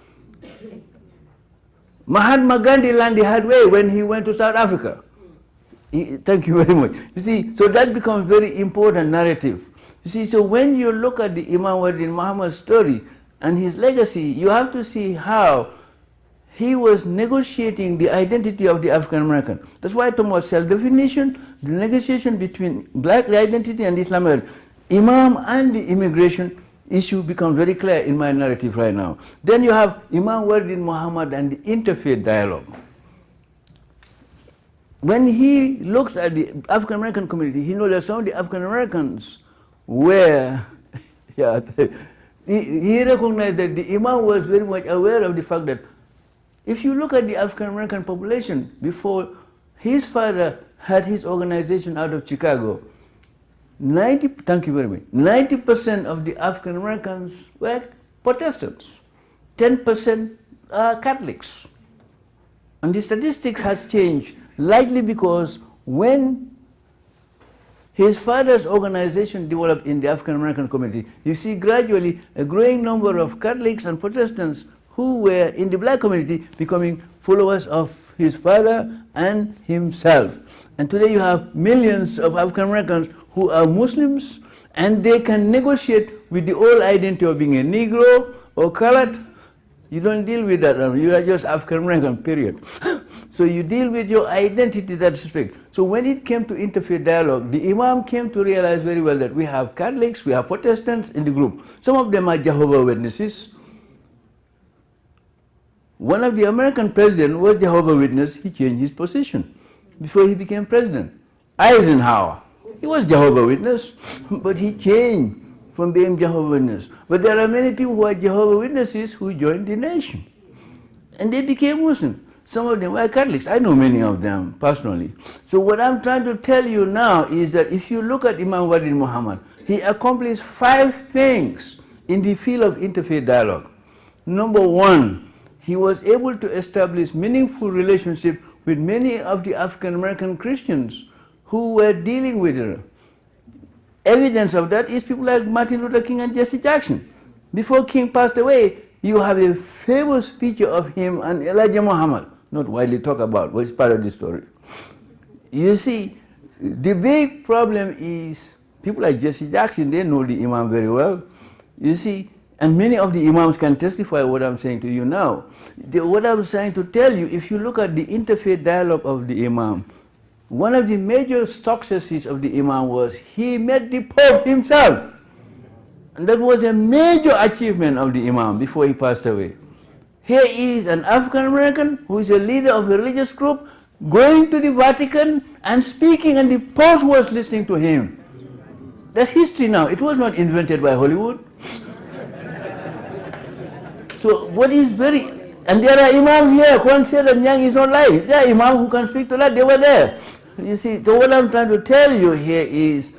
Mahatma Gandhi learned the hard way when he went to South Africa. Thank you very much. You see, so that becomes very important narrative. You see, so when you look at the Imam Deen Muhammad's story and his legacy, you have to see how he was negotiating the identity of the African American. That's why I talk about self-definition, the negotiation between black identity and Islam. Imam and the immigration issue becomes very clear in my narrative right now. Then you have Imam Deen Muhammad and the interfaith dialogue. When he looks at the African American community, he knows that some of the African Americans were, yeah, he recognized that the Imam was very much aware of the fact that if you look at the African American population before his father had his organization out of Chicago, thank you very much, 90% of the African Americans were Protestants, 10% are Catholics. And the statistics has changed likely because when his father's organization developed in the African American community, you see gradually a growing number of Catholics and Protestants who were in the black community becoming followers of his father and himself. And today you have millions of African Americans who are Muslims and they can negotiate with the old identity of being a Negro or colored. You don't deal with that, you are just African American, period. So you deal with your identity in that respect. So when it came to interfaith dialogue, the Imam came to realize very well that we have Catholics, we have Protestants in the group. Some of them are Jehovah's Witnesses. One of the American presidents was Jehovah's Witness. He changed his position before he became president. Eisenhower, he was Jehovah's Witness, but he changed from being Jehovah's Witness. But there are many people who are Jehovah's Witnesses who joined the nation. And they became Muslim. Some of them were Catholics. I know many of them personally. So what I'm trying to tell you now is that if you look at Imam Deen Muhammad, he accomplished 5 things in the field of interfaith dialogue. Number 1, he was able to establish meaningful relationship with many of the African American Christians who were dealing with her. Evidence of that is people like Martin Luther King and Jesse Jackson. Before King passed away, you have a famous picture of him and Elijah Muhammad, not widely talked about, but it's part of the story. You see, the big problem is people like Jesse Jackson, they know the Imam very well. You see, and many of the Imams can testify what I'm saying to you now. What I'm trying to tell you, if you look at the interfaith dialogue of the Imam, one of the major successes of the Imam was he met the Pope himself. And that was a major achievement of the Imam before he passed away. Here is an African American who is a leader of a religious group going to the Vatican and speaking, and the Pope was listening to him. That's history now. It was not invented by Hollywood. So what is very, and there are Imams here who can say that Nyang is not lying. There are Imams who can speak to that, they were there. You see, so what I'm trying to tell you here is,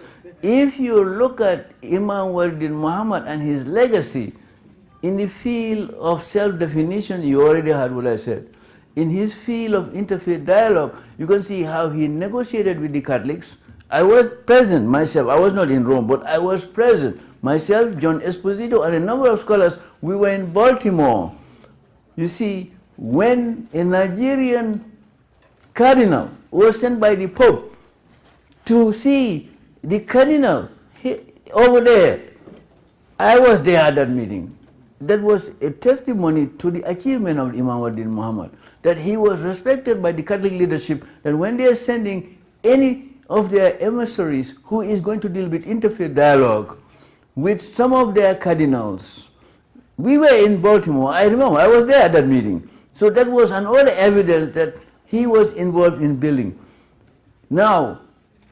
if you look at Imam Deen Muhammad and his legacy, in the field of self-definition, you already heard what I said. In his field of interfaith dialogue, you can see how he negotiated with the Catholics. I was present myself, I was not in Rome, but I was present. Myself, John Esposito, and a number of scholars, we were in Baltimore. You see, when a Nigerian cardinal was sent by the Pope to see the cardinal over there, I was there at that meeting. That was a testimony to the achievement of Imam Deen Muhammad, that he was respected by the Catholic leadership, that when they are sending any of their emissaries who is going to deal with interfaith dialogue with some of their cardinals. We were in Baltimore, I remember, I was there at that meeting. So that was another evidence that he was involved in building. Now,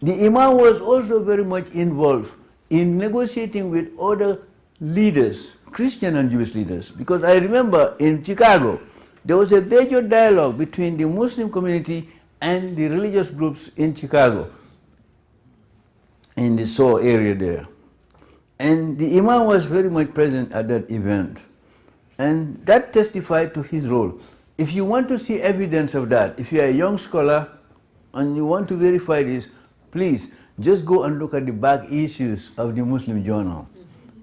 the Imam was also very much involved in negotiating with other leaders, Christian and Jewish leaders, because I remember in Chicago, there was a major dialogue between the Muslim community and the religious groups in Chicago, in the Shaw area there. And the Imam was very much present at that event. And that testified to his role. If you want to see evidence of that, if you are a young scholar and you want to verify this, please just go and look at the back issues of the Muslim Journal.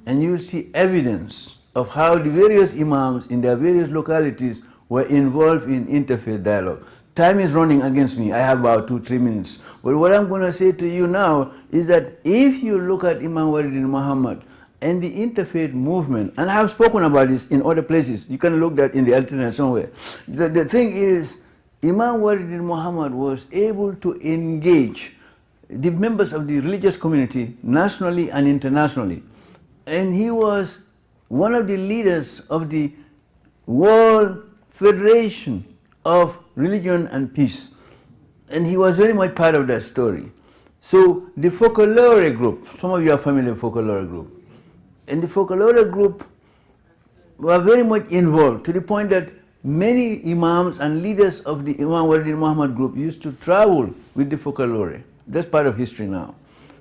And you'll see evidence of how the various imams in their various localities were involved in interfaith dialogue. Time is running against me. I have about 2-3 minutes. But what I'm going to say to you now is that if you look at Imam Deen Muhammad and the interfaith movement, and I have spoken about this in other places, you can look that in the internet somewhere. The thing is, Imam Deen Muhammad was able to engage the members of the religious community nationally and internationally. And he was one of the leaders of the World Federation of Religion and Peace. And he was very much part of that story. So the Folklore group, some of you are familiar with Folklore group. And the Folklore group were very much involved to the point that many imams and leaders of the Imam Deen Muhammad group used to travel with the Folklore. That's part of history now.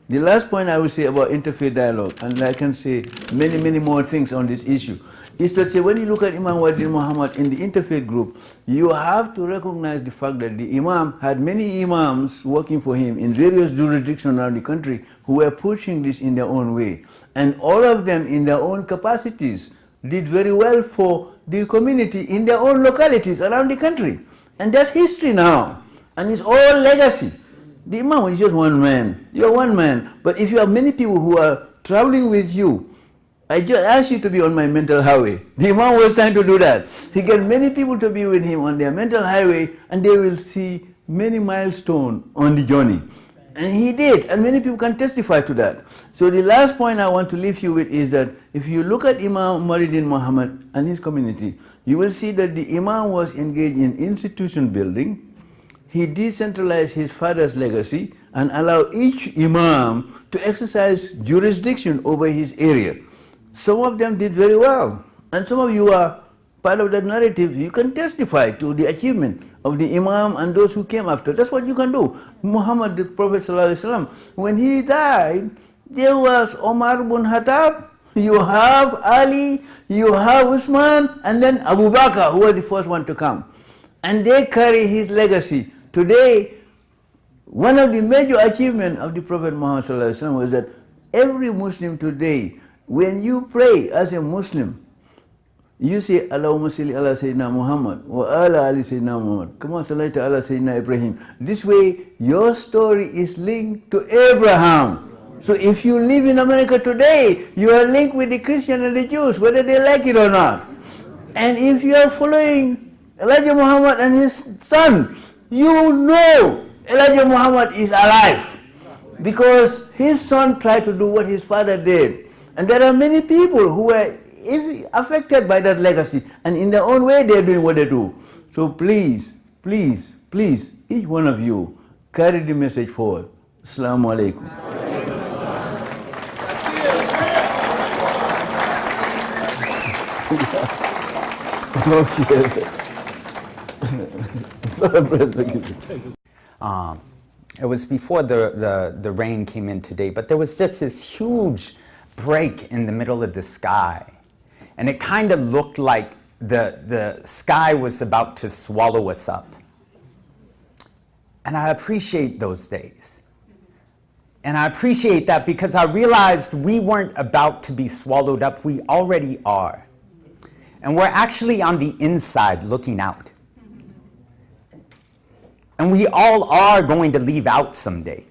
The last point I will say about interfaith dialogue, and I can say many, many more things on this issue, is to say when you look at Imam Deen Muhammad in the interfaith group, you have to recognize the fact that the Imam had many imams working for him in various jurisdictions around the country who were pushing this in their own way. And all of them in their own capacities did very well for the community in their own localities around the country. And that's history now. And it's all legacy. The Imam is just one man. You're one man. But if you have many people who are traveling with you, I just ask you to be on my mental highway. The Imam was trying to do that. He get many people to be with him on their mental highway, and they will see many milestones on the journey. And he did, and many people can testify to that. So the last point I want to leave you with is that if you look at Imam Deen Muhammad and his community, you will see that the Imam was engaged in institution building. He decentralized his father's legacy and allowed each Imam to exercise jurisdiction over his area. Some of them did very well, and some of you are part of that narrative. You can testify to the achievement of the Imam and those who came after. That's what you can do. Muhammad, the Prophet ﷺ, when he died, there was Omar ibn Khattab, you have Ali, you have Usman, and then Abu Bakr, who was the first one to come. And they carry his legacy. Today, one of the major achievements of the Prophet Muhammad ﷺ was that every Muslim today, when you pray as a Muslim, you say, Allahumma salli ala Sayyidina Muhammad, wa ala ali Sayyidina Muhammad, kama sallaita ala Sayyidina Ibrahim. This way, your story is linked to Abraham. So if you live in America today, you are linked with the Christian and the Jews, whether they like it or not. And if you are following Elijah Muhammad and his son, you know Elijah Muhammad is alive because his son tried to do what his father did. And there are many people who were affected by that legacy, and in their own way they are doing what they do. So please, please, please, each one of you, carry the message forward. Assalamu alaikum. It was before the rain came in today, but there was just this huge break in the middle of the sky. And it kind of looked like the sky was about to swallow us up. And I appreciate those days. And I appreciate that because I realized we weren't about to be swallowed up, we already are. And we're actually on the inside looking out. And we all are going to leave out someday.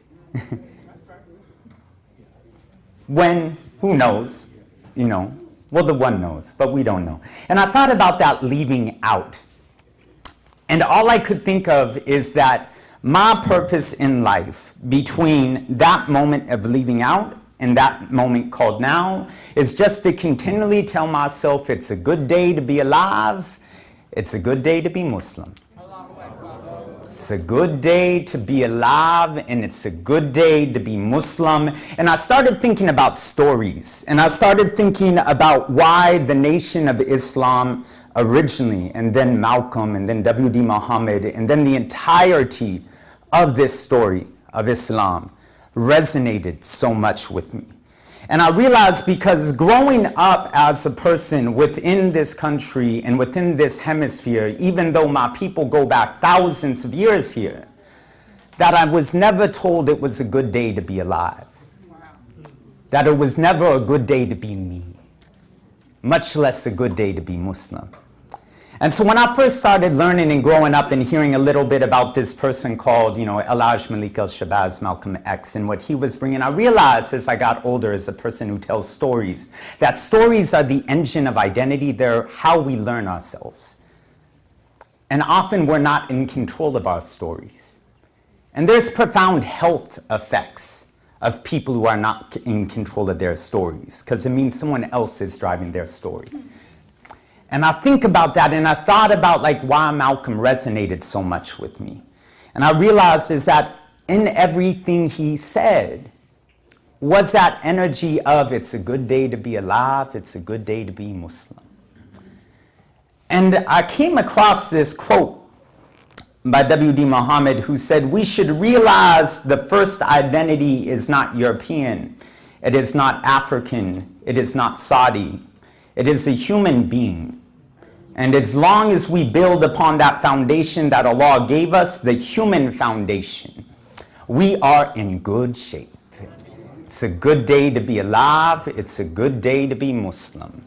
When, who knows, you know, well, the one knows, but we don't know. And I thought about that leaving out. And all I could think of is that my purpose in life between that moment of leaving out and that moment called now is just to continually tell myself it's a good day to be alive, it's a good day to be Muslim. It's a good day to be alive, and it's a good day to be Muslim. And I started thinking about stories, and I started thinking about why the Nation of Islam originally, and then Malcolm, and then Deen Muhammed, and then the entirety of this story of Islam resonated so much with me. And I realized because growing up as a person within this country and within this hemisphere, even though my people go back thousands of years here, that I was never told it was a good day to be alive. That it was never a good day to be me. much less a good day to be Muslim. And so when I first started learning and growing up and hearing a little bit about this person called, Elhaj Malik al-Shabazz, Malcolm X, and what he was bringing, I realized as I got older as a person who tells stories, that stories are the engine of identity. They're how we learn ourselves. And often we're not in control of our stories. And there's profound health effects of people who are not in control of their stories, because it means someone else is driving their story. And I think about that, and I thought about why Malcolm resonated so much with me. And I realized is that in everything he said was that energy of it's a good day to be alive, it's a good day to be Muslim. And I came across this quote by Deen Muhammed, who said, we should realize the first identity is not European, it is not African, it is not Saudi, it is a human being. And as long as we build upon that foundation that Allah gave us, the human foundation, we are in good shape. It's a good day to be alive. It's a good day to be Muslim.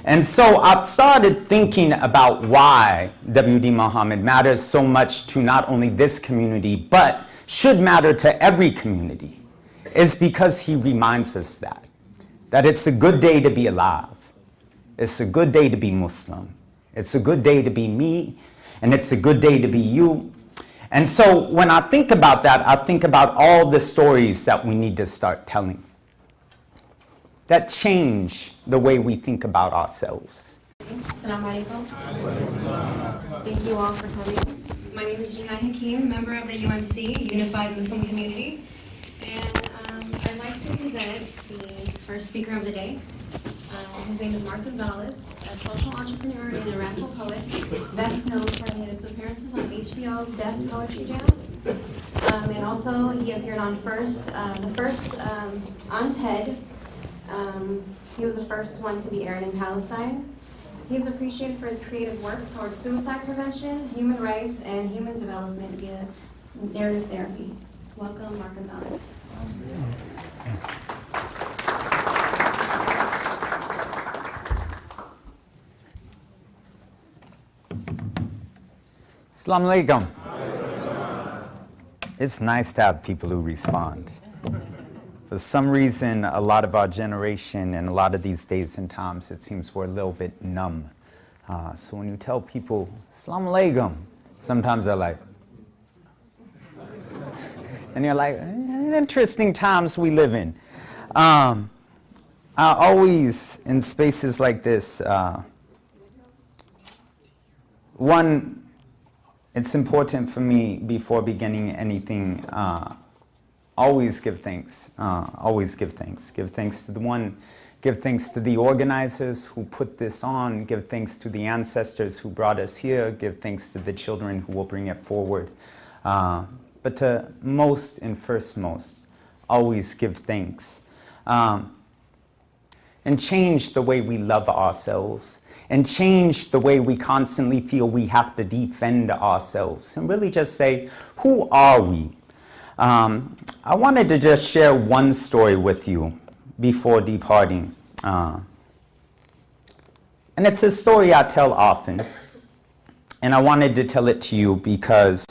And so I started thinking about why Deen Muhammed matters so much to not only this community, but should matter to every community, is because he reminds us that it's a good day to be alive. It's a good day to be Muslim. It's a good day to be me, and it's a good day to be you. And so when I think about that, I think about all the stories that we need to start telling that change the way we think about ourselves. Assalamu alaikum. Thank you all for coming. My name is Jinai Hakim, member of the UMC Unified Muslim Community. And I'd like to present the first speaker of the day. His name is Gonzales, a social entrepreneur and a radical poet, best known for his appearances on HBO's Deaf Poetry Jam. And also he appeared on on TED. He was the first one to be aired in Palestine. He's appreciated for his creative work towards suicide prevention, human rights, and human development via narrative therapy. Welcome, Gonzales. Assalamu alaikum. It's nice to have people who respond. For some reason, a lot of our generation and a lot of these days and times, it seems we're a little bit numb. So when you tell people, Assalamu alaikum, sometimes they're like, and you're like, interesting times we live in. I always, in spaces like this, it's important for me before beginning anything, always give thanks. Always give thanks. Give thanks to give thanks to the organizers who put this on, give thanks to the ancestors who brought us here, give thanks to the children who will bring it forward. But to most and first most, always give thanks. And change the way we love ourselves, and change the way we constantly feel we have to defend ourselves, and really just say, who are we? I wanted to just share one story with you before departing. And it's a story I tell often, and I wanted to tell it to you because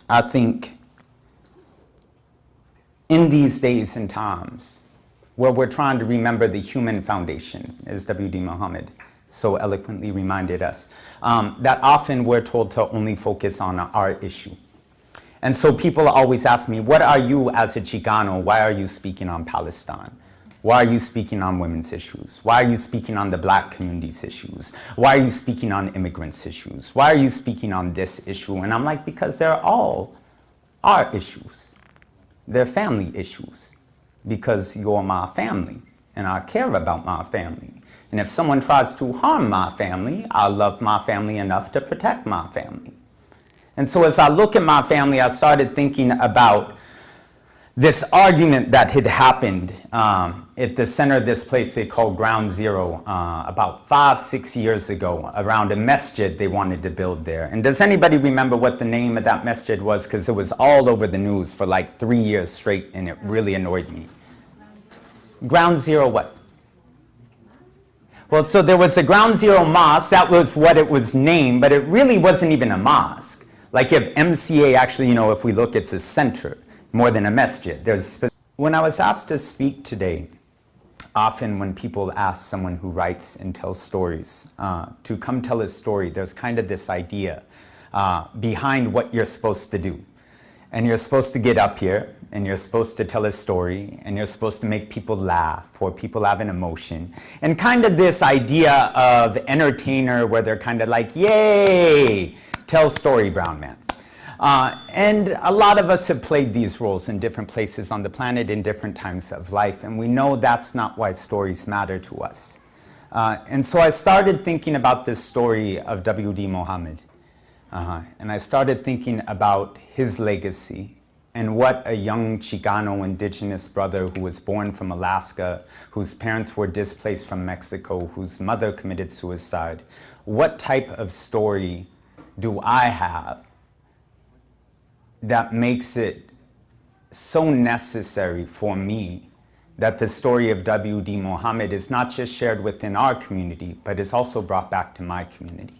I think in these days and times where we're trying to remember the human foundations, as Deen Muhammed so eloquently reminded us, that often we're told to only focus on our issue. And so people always ask me, what are you as a Chicano, why are you speaking on Palestine? Why are you speaking on women's issues? Why are you speaking on the black community's issues? Why are you speaking on immigrants' issues? Why are you speaking on this issue? And I'm like, because they're all our issues. They're family issues. Because you're my family, and I care about my family. And if someone tries to harm my family, I love my family enough to protect my family. And so as I look at my family, I started thinking about this argument that had happened at the center of this place they called Ground Zero about 5-6 years ago around a masjid they wanted to build there. And does anybody remember what the name of that masjid was? Because it was all over the news for like 3 years straight, and it really annoyed me. Ground Zero what? Well, so there was the Ground Zero Mosque. That was what it was named, but it really wasn't even a mosque. Like if MCA actually, if we look, it's a center more than a masjid. When I was asked to speak today, often when people ask someone who writes and tells stories to come tell a story, there's kind of this idea behind what you're supposed to do. And you're supposed to get up here, and you're supposed to tell a story, and you're supposed to make people laugh, or people have an emotion. And kind of this idea of entertainer where they're kind of like, yay, tell story, brown man. And a lot of us have played these roles in different places on the planet in different times of life, and we know that's not why stories matter to us. And so I started thinking about this story of W. Deen Muhammed. And I started thinking about his legacy and what a young Chicano indigenous brother who was born from Alaska, whose parents were displaced from Mexico, whose mother committed suicide, what type of story do I have that makes it so necessary for me that the story of W. Deen Muhammed is not just shared within our community, but is also brought back to my community.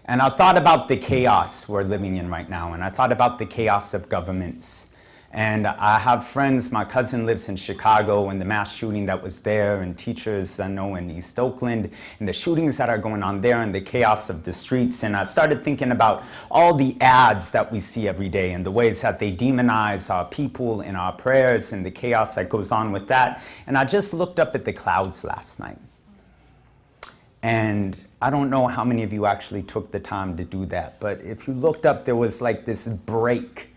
And I thought about the chaos we're living in right now, and I thought about the chaos of governments. And I have friends, my cousin lives in Chicago, and the mass shooting that was there, and teachers I know in East Oakland, and the shootings that are going on there, and the chaos of the streets. And I started thinking about all the ads that we see every day, and the ways that they demonize our people in our prayers, and the chaos that goes on with that. And I just looked up at the clouds last night. And I don't know how many of you actually took the time to do that, but if you looked up, there was like this break